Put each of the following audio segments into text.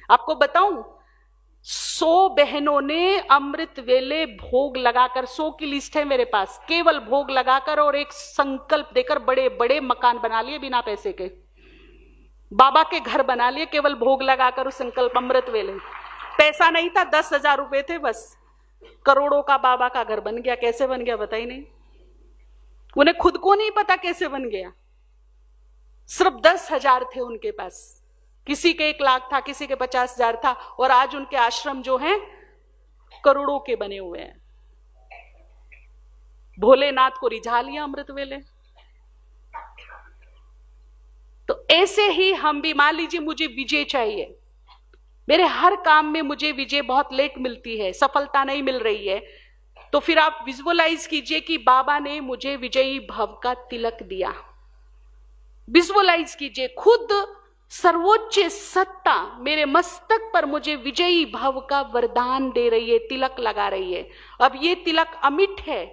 आपको बताऊं, 100 बहनों ने अमृत वेले भोग लगाकर, 100 की लिस्ट है मेरे पास, केवल भोग लगाकर और एक संकल्प देकर बड़े बड़े मकान बना लिए बिना पैसे के, बाबा के घर बना लिए केवल भोग लगाकर उस संकल्प अमृत वेले। पैसा नहीं था, 10,000 रुपए थे बस, करोड़ों का बाबा का घर बन गया। कैसे बन गया बताइए? नहीं, उन्हें खुद को नहीं पता कैसे बन गया। सिर्फ 10,000 थे उनके पास, किसी के 1 लाख था, किसी के 50,000 था, और आज उनके आश्रम जो हैं करोड़ों के बने हुए हैं। भोलेनाथ को रिझा लिया अमृत वेले। तो ऐसे ही हम भी, मान लीजिए मुझे विजय चाहिए, मेरे हर काम में मुझे विजय बहुत लेट मिलती है, सफलता नहीं मिल रही है, तो फिर आप विजुअलाइज कीजिए कि बाबा ने मुझे विजयी भव का तिलक दिया। विजुअलाइज कीजिए, खुद सर्वोच्च सत्ता मेरे मस्तक पर मुझे विजयी भव का वरदान दे रही है, तिलक लगा रही है। अब ये तिलक अमिट है,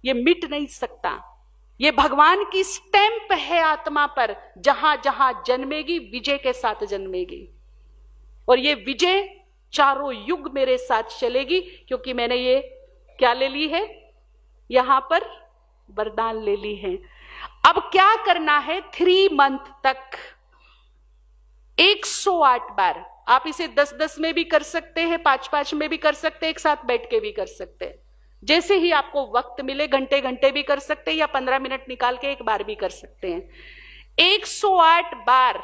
ये मिट नहीं सकता। ये भगवान की स्टैंप है आत्मा पर, जहां जहां जन्मेगी विजय के साथ जन्मेगी, और ये विजय चारों युग मेरे साथ चलेगी, क्योंकि मैंने ये क्या ले ली है, यहां पर वरदान ले ली है। अब क्या करना है, 3 मंथ तक 108 बार, आप इसे 10-10 में भी कर सकते हैं, 5-5 में भी कर सकते हैं, एक साथ बैठ के भी कर सकते हैं, जैसे ही आपको वक्त मिले, घंटे घंटे भी कर सकते हैं, या 15 मिनट निकाल के एक बार भी कर सकते हैं। 108 बार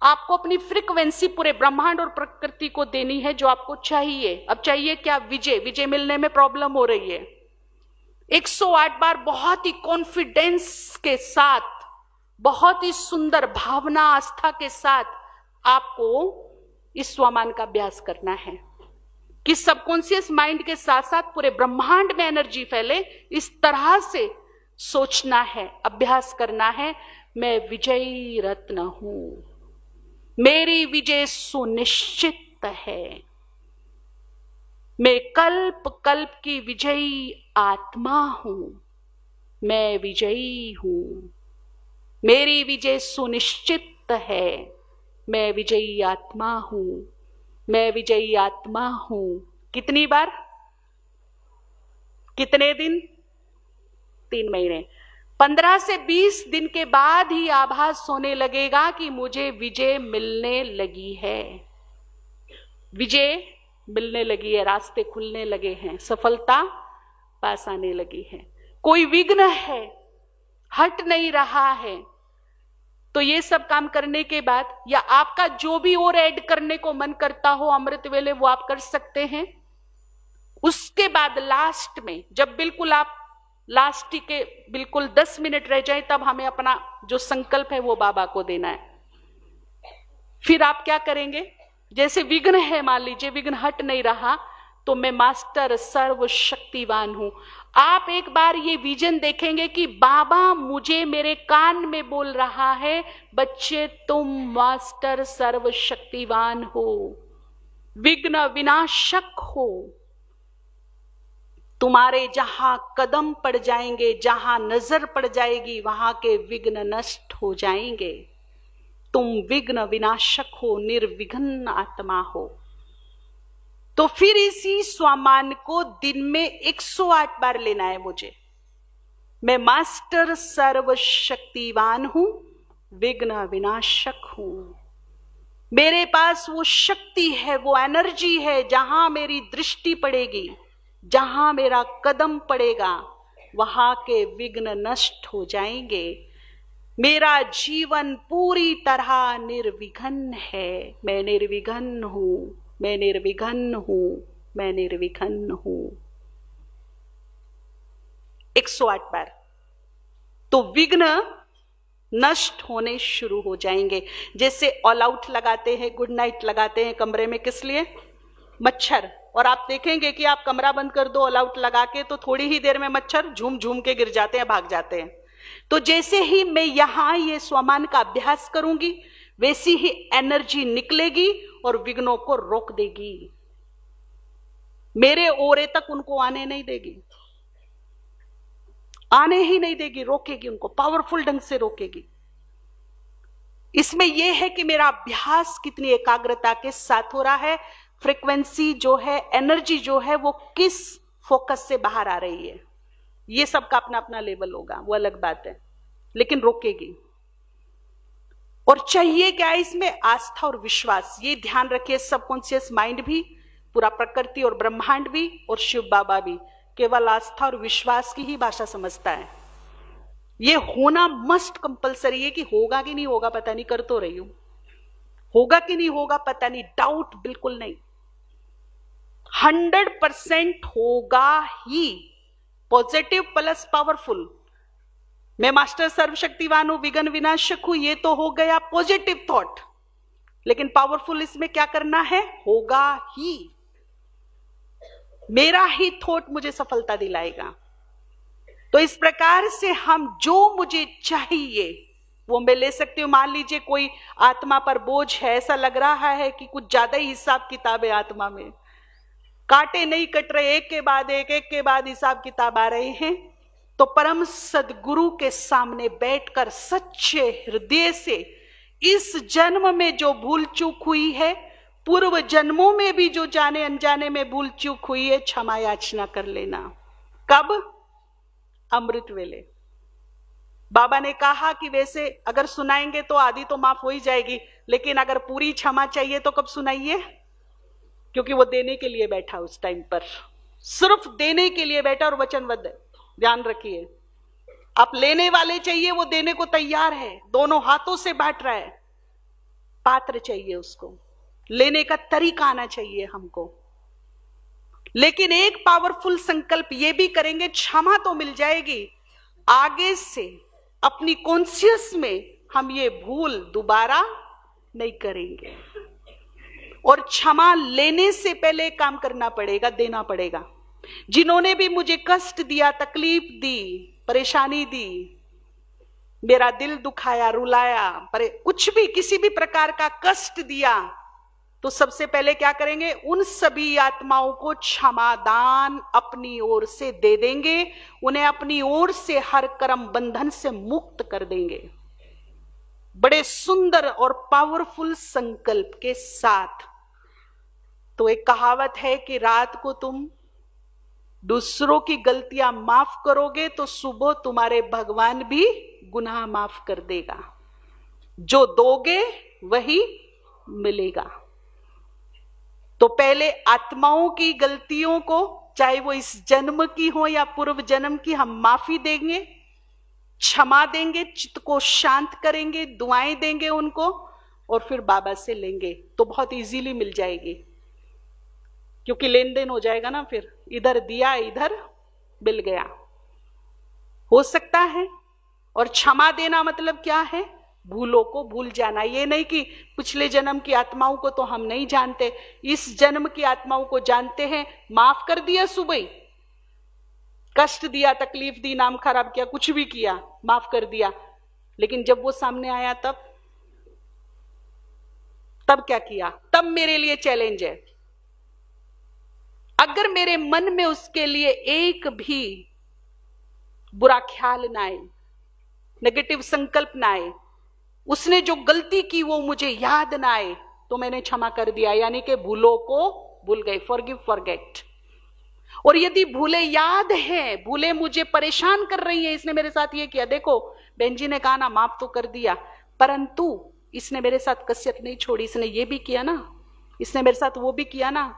आपको अपनी फ्रीक्वेंसी पूरे ब्रह्मांड और प्रकृति को देनी है, जो आपको चाहिए। अब चाहिए क्या? विजय। विजय मिलने में प्रॉब्लम हो रही है। 108 बार बहुत ही कॉन्फिडेंस के साथ, बहुत ही सुंदर भावना, आस्था के साथ आपको इस स्वमान का अभ्यास करना है कि सबकॉन्शियस माइंड के साथ साथ पूरे ब्रह्मांड में एनर्जी फैले, इस तरह से सोचना है, अभ्यास करना है। मैं विजयी रत्न हूं, मेरी विजय सुनिश्चित है, मैं कल्प कल्प की विजयी आत्मा हूं, मैं विजयी हूं, मेरी विजय सुनिश्चित है, मैं विजयी आत्मा हूं, मैं विजयी आत्मा हूं। कितनी बार? कितने दिन? 3 महीने। 15 से 20 दिन के बाद ही आभास होने लगेगा कि मुझे विजय मिलने लगी है, विजय मिलने लगी है, रास्ते खुलने लगे हैं, सफलता पास आने लगी है। कोई विघ्न है, हट नहीं रहा है। तो ये सब काम करने के बाद, या आपका जो भी और ऐड करने को मन करता हो अमृत वेले, वो आप कर सकते हैं। उसके बाद लास्ट में, जब बिल्कुल आप लास्ट के बिल्कुल 10 मिनट रह जाए, तब हमें अपना जो संकल्प है वो बाबा को देना है। फिर आप क्या करेंगे? जैसे विघ्न है, मान लीजिए विघ्न हट नहीं रहा, तो मैं मास्टर सर्वशक्तिवान हूं। आप एक बार ये विजन देखेंगे कि बाबा मुझे मेरे कान में बोल रहा है, बच्चे तुम मास्टर सर्वशक्तिवान हो, विघ्न विनाशक हो, तुम्हारे जहां कदम पड़ जाएंगे, जहां नजर पड़ जाएगी, वहां के विघ्न नष्ट हो जाएंगे। तुम विघ्न विनाशक हो, निर्विघ्न आत्मा हो। तो फिर इसी स्वमान को दिन में 108 बार लेना है मुझे। मैं मास्टर सर्वशक्तिवान हूं, विघ्न विनाशक हूं। मेरे पास वो शक्ति है, वो एनर्जी है, जहां मेरी दृष्टि पड़ेगी, जहां मेरा कदम पड़ेगा, वहां के विघ्न नष्ट हो जाएंगे। मेरा जीवन पूरी तरह निर्विघ्न है। मैं निर्विघ्न हूं, मैं निर्विघ्न हूं, मैं निर्विघ्न हूं। 108 बार तो विघ्न नष्ट होने शुरू हो जाएंगे। जैसे ऑल आउट लगाते हैं, गुड नाइट लगाते हैं कमरे में, किस लिए? मच्छर। और आप देखेंगे कि आप कमरा बंद कर दो ऑल आउट लगा के, तो थोड़ी ही देर में मच्छर झूम झूम के गिर जाते हैं, भाग जाते हैं। तो जैसे ही मैं यहां ये स्वमान का अभ्यास करूंगी, वैसी ही एनर्जी निकलेगी और विघ्नों को रोक देगी, मेरे ओरे तक उनको आने नहीं देगी, आने ही नहीं देगी, रोकेगी उनको, पावरफुल ढंग से रोकेगी। इसमें यह है कि मेरा अभ्यास कितनी एकाग्रता के साथ हो रहा है, फ्रीक्वेंसी जो है, एनर्जी जो है वो किस फोकस से बाहर आ रही है। ये सबका अपना अपना लेवल होगा, वो अलग बात है, लेकिन रोकेगी। और चाहिए क्या इसमें? आस्था और विश्वास। ये ध्यान रखिए, सबकॉन्शियस माइंड भी, पूरा प्रकृति और ब्रह्मांड भी, और शिव बाबा भी केवल आस्था और विश्वास की ही भाषा समझता है। ये होना मस्ट कंपलसरी है कि होगा कि नहीं होगा पता नहीं, कर तो रही हूं, होगा कि नहीं होगा पता नहीं, डाउट बिल्कुल नहीं, 100% होगा ही। Positive plus powerful. मैं मास्टर सर्वशक्तिवान हूं, विघ्न विनाशक हूं, ये तो हो गया पॉजिटिव थॉट, लेकिन पावरफुल इसमें क्या करना है? होगा ही। मेरा ही थॉट मुझे सफलता दिलाएगा। तो इस प्रकार से हम जो मुझे चाहिए वो मैं ले सकती हूं। मान लीजिए कोई आत्मा पर बोझ है, ऐसा लग रहा है कि कुछ ज्यादा ही हिसाब किताब है आत्मा में, कांटे नहीं कट रहे, एक के बाद एक के बाद हिसाब किताब आ रहे हैं, तो परम सदगुरु के सामने बैठकर सच्चे हृदय से इस जन्म में जो भूल चूक हुई है, पूर्व जन्मों में भी जो जाने अनजाने में भूल चूक हुई है, क्षमा याचना कर लेना। कब? अमृत वेले। बाबा ने कहा कि वैसे अगर सुनाएंगे तो आधी तो माफ हो ही जाएगी, लेकिन अगर पूरी क्षमा चाहिए तो कब सुनाइए? क्योंकि वो देने के लिए बैठा, उस टाइम पर सिर्फ देने के लिए बैठा और वचनबद्ध है। ध्यान रखिए, आप लेने वाले चाहिए, वो देने को तैयार है, दोनों हाथों से बांट रहा है। पात्र चाहिए उसको, लेने का तरीका आना चाहिए हमको। लेकिन एक पावरफुल संकल्प ये भी करेंगे, क्षमा तो मिल जाएगी, आगे से अपनी कॉन्शियस में हम ये भूल दोबारा नहीं करेंगे। और क्षमा लेने से पहले काम करना पड़ेगा, देना पड़ेगा। जिन्होंने भी मुझे कष्ट दिया, तकलीफ दी, परेशानी दी, मेरा दिल दुखाया, रुलाया, पर कुछ भी किसी भी प्रकार का कष्ट दिया, तो सबसे पहले क्या करेंगे? उन सभी आत्माओं को क्षमादान अपनी ओर से दे देंगे, उन्हें अपनी ओर से हर कर्म बंधन से मुक्त कर देंगे, बड़े सुंदर और पावरफुल संकल्प के साथ। तो एक कहावत है कि रात को तुम दूसरों की गलतियां माफ करोगे तो सुबह तुम्हारे भगवान भी गुनाह माफ कर देगा। जो दोगे वही मिलेगा। तो पहले आत्माओं की गलतियों को, चाहे वो इस जन्म की हो या पूर्व जन्म की, हम माफी देंगे, क्षमा देंगे, चित्त को शांत करेंगे, दुआएं देंगे उनको, और फिर बाबा से लेंगे तो बहुत इजीली मिल जाएगी, क्योंकि लेन देन हो जाएगा ना। फिर इधर दिया, इधर मिल गया, हो सकता है। और क्षमा देना मतलब क्या है? भूलों को भूल जाना। ये नहीं कि पिछले जन्म की आत्माओं को तो हम नहीं जानते, इस जन्म की आत्माओं को जानते हैं, माफ कर दिया, सुबह कष्ट दिया, तकलीफ दी, नाम खराब किया, कुछ भी किया, माफ कर दिया, लेकिन जब वो सामने आया तब क्या किया? तब मेरे लिए चैलेंज है। अगर मेरे मन में उसके लिए एक भी बुरा ख्याल ना आए, नेगेटिव संकल्प ना आए, उसने जो गलती की वो मुझे याद ना आए, तो मैंने क्षमा कर दिया, यानी कि भूलों को भूल गए, फॉरगिव फॉरगेट। और यदि भूले याद हैं, भूले मुझे परेशान कर रही हैं, इसने मेरे साथ ये किया, देखो बहन जी ने कहा ना माफ तो कर दिया, परंतु इसने मेरे साथ कसरत नहीं छोड़ी, इसने ये भी किया ना, इसने मेरे साथ वो भी किया ना,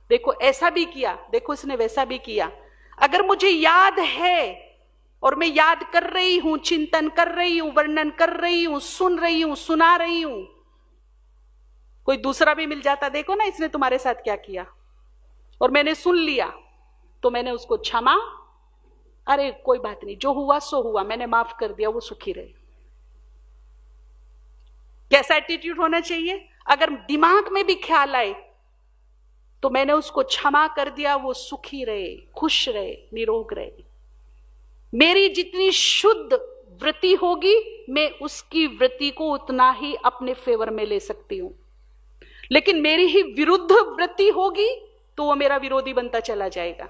देखो ऐसा भी किया, देखो इसने वैसा भी किया। अगर मुझे याद है और मैं याद कर रही हूं, चिंतन कर रही हूं, वर्णन कर रही हूं, सुन रही हूं, सुना रही हूं, कोई दूसरा भी मिल जाता, देखो ना इसने तुम्हारे साथ क्या किया, और मैंने सुन लिया, तो मैंने उसको क्षमा, अरे कोई बात नहीं, जो हुआ सो हुआ, मैंने माफ कर दिया, वो सुखी रहे। कैसा एटीट्यूड होना चाहिए? अगर दिमाग में भी ख्याल आए तो मैंने उसको क्षमा कर दिया, वो सुखी रहे, खुश रहे, निरोग रहे। मेरी जितनी शुद्ध वृत्ति होगी, मैं उसकी वृत्ति को उतना ही अपने फेवर में ले सकती हूं, लेकिन मेरी ही विरुद्ध वृत्ति होगी तो वो मेरा विरोधी बनता चला जाएगा।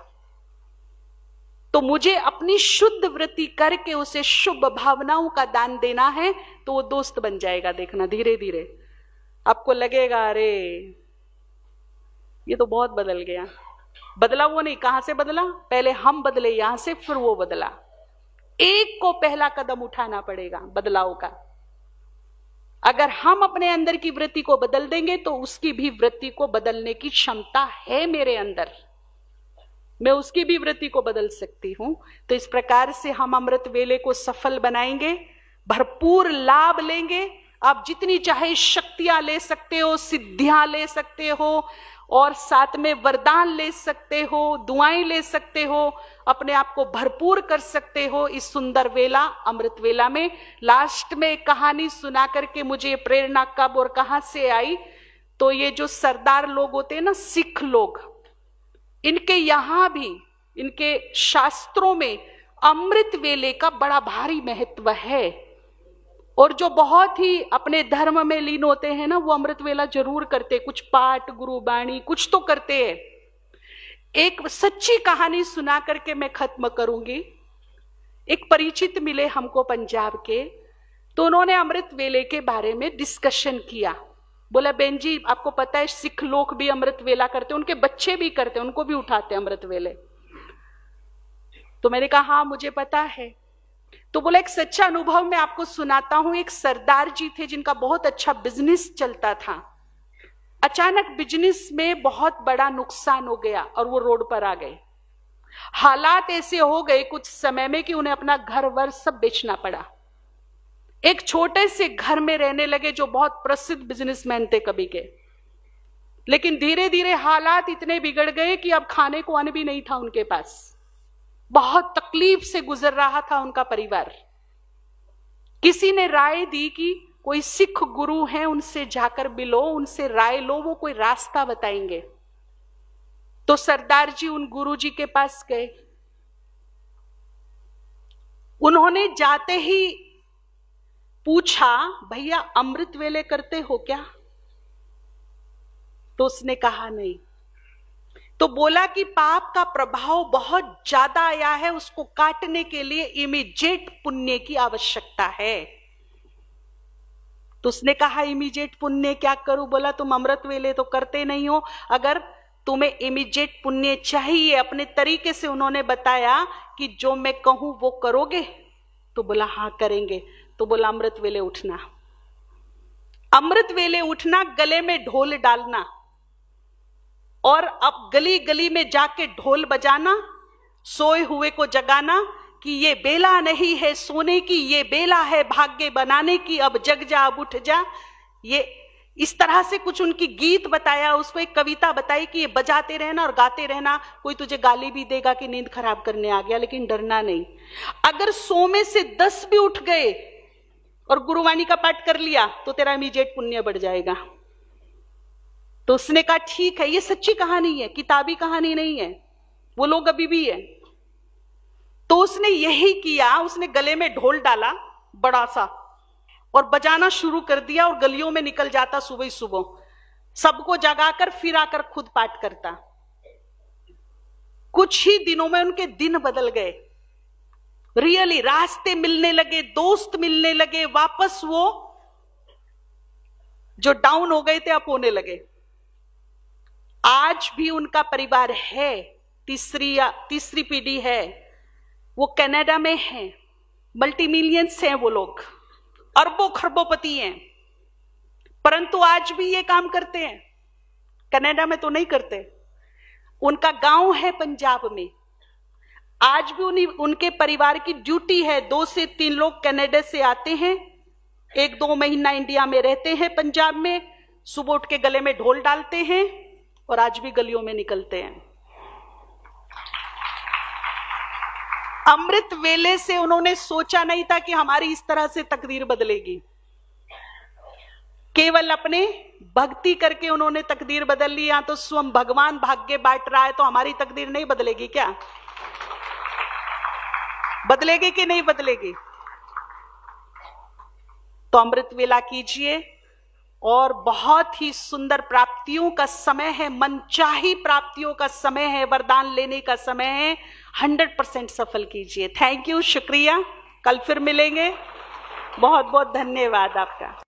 तो मुझे अपनी शुद्ध वृत्ति करके उसे शुभ भावनाओं का दान देना है, तो वो दोस्त बन जाएगा। देखना धीरे धीरे आपको लगेगा अरे ये तो बहुत बदल गया। बदला वो नहीं, कहां से बदला? पहले हम बदले यहां से, फिर वो बदला। एक को पहला कदम उठाना पड़ेगा बदलाव का। अगर हम अपने अंदर की वृत्ति को बदल देंगे तो उसकी भी वृत्ति को बदलने की क्षमता है मेरे अंदर, मैं उसकी भी वृत्ति को बदल सकती हूं। तो इस प्रकार से हम अमृत वेले को सफल बनाएंगे, भरपूर लाभ लेंगे। आप जितनी चाहे शक्तियां ले सकते हो, सिद्धियां ले सकते हो, और साथ में वरदान ले सकते हो, दुआएं ले सकते हो, अपने आप को भरपूर कर सकते हो इस सुंदर वेला, अमृत वेला में। लास्ट में एक कहानी सुना करके मुझे प्रेरणा कब और कहां से आई, तो ये जो सरदार लोग होते हैं ना, सिख लोग, इनके यहां भी, इनके शास्त्रों में अमृत वेले का बड़ा भारी महत्व है। और जो बहुत ही अपने धर्म में लीन होते हैं ना, वो अमृत वेला जरूर करते, कुछ पाठ, गुरुबाणी, कुछ तो करते हैं। एक सच्ची कहानी सुना करके मैं खत्म करूंगी। एक परिचित मिले हमको पंजाब के, तो उन्होंने अमृत वेले के बारे में डिस्कशन किया। बोला बहन जी आपको पता है सिख लोग भी अमृत वेला करते, उनके बच्चे भी करते, उनको भी उठाते अमृत वेले। तो मैंने कहा हाँ मुझे पता है। तो बोला एक सच्चा अनुभव मैं आपको सुनाता हूं। एक सरदार जी थे जिनका बहुत अच्छा बिजनेस चलता था। अचानक बिजनेस में बहुत बड़ा नुकसान हो गया और वो रोड पर आ गए। हालात ऐसे हो गए कुछ समय में कि उन्हें अपना घर वर सब बेचना पड़ा। एक छोटे से घर में रहने लगे जो बहुत प्रसिद्ध बिजनेसमैन थे कभी के। लेकिन धीरे धीरे हालात इतने बिगड़ गए कि अब खाने को अन्न भी नहीं था उनके पास। बहुत तकलीफ से गुजर रहा था उनका परिवार। किसी ने राय दी कि कोई सिख गुरु हैं उनसे जाकर मिलो, उनसे राय लो, वो कोई रास्ता बताएंगे। तो सरदार जी उन गुरु जी के पास गए। उन्होंने जाते ही पूछा भैया अमृत वेले करते हो क्या? तो उसने कहा नहीं। तो बोला कि पाप का प्रभाव बहुत ज्यादा आया है, उसको काटने के लिए इमीडिएट पुण्य की आवश्यकता है। तो उसने कहा इमीडिएट पुण्य क्या करूं? बोला तुम अमृत वेले तो करते नहीं हो, अगर तुम्हें इमीडिएट पुण्य चाहिए, अपने तरीके से उन्होंने बताया कि जो मैं कहूं वो करोगे? तो बोला हाँ करेंगे। तो बोला अमृत वेले उठना, अमृत वेले उठना, गले में ढोल डालना और अब गली गली में जाके ढोल बजाना, सोए हुए को जगाना कि ये बेला नहीं है सोने की, ये बेला है भाग्य बनाने की, अब जग जा अब उठ जा। ये इस तरह से कुछ उनकी गीत बताया, उसको एक कविता बताई कि ये बजाते रहना और गाते रहना। कोई तुझे गाली भी देगा कि नींद खराब करने आ गया, लेकिन डरना नहीं। अगर 100 में से 10 भी उठ गए और गुरुवाणी का पाठ कर लिया तो तेरा इमीडिएट पुण्य बढ़ जाएगा। तो उसने कहा ठीक है, ये सच्ची कहानी है, किताबी कहानी नहीं है, वो लोग अभी भी है। तो उसने यही किया, उसने गले में ढोल डाला बड़ा सा और बजाना शुरू कर दिया और गलियों में निकल जाता सुबह सुबह, सबको जगाकर फिर आकर खुद पाठ करता। कुछ ही दिनों में उनके दिन बदल गए, रियली रास्ते मिलने लगे, दोस्त मिलने लगे, वापस वो जो डाउन हो गए थे अप होने लगे। आज भी उनका परिवार है, तीसरी पीढ़ी है, वो कनाडा में है, मल्टी मिलियंस हैं वो लोग, अरबों खरबोपति हैं, परंतु आज भी ये काम करते हैं। कनाडा में तो नहीं करते, उनका गांव है पंजाब में। आज भी उनके परिवार की ड्यूटी है, 2 से 3 लोग कनाडा से आते हैं, 1-2 महीना इंडिया में रहते हैं पंजाब में, सुबह उठ के गले में ढोल डालते हैं और आज भी गलियों में निकलते हैं। अमृत वेले से उन्होंने सोचा नहीं था कि हमारी इस तरह से तकदीर बदलेगी। केवल अपने भक्ति करके उन्होंने तकदीर बदल ली। या तो स्वयं भगवान भाग्य बांट रहा है तो हमारी तकदीर नहीं बदलेगी क्या? बदलेगी कि नहीं बदलेगी? तो अमृत वेला कीजिए और बहुत ही सुंदर प्राप्तियों का समय है, मनचाही प्राप्तियों का समय है, वरदान लेने का समय है। 100% सफल कीजिए। थैंक यू, शुक्रिया। कल फिर मिलेंगे। बहुत बहुत धन्यवाद आपका।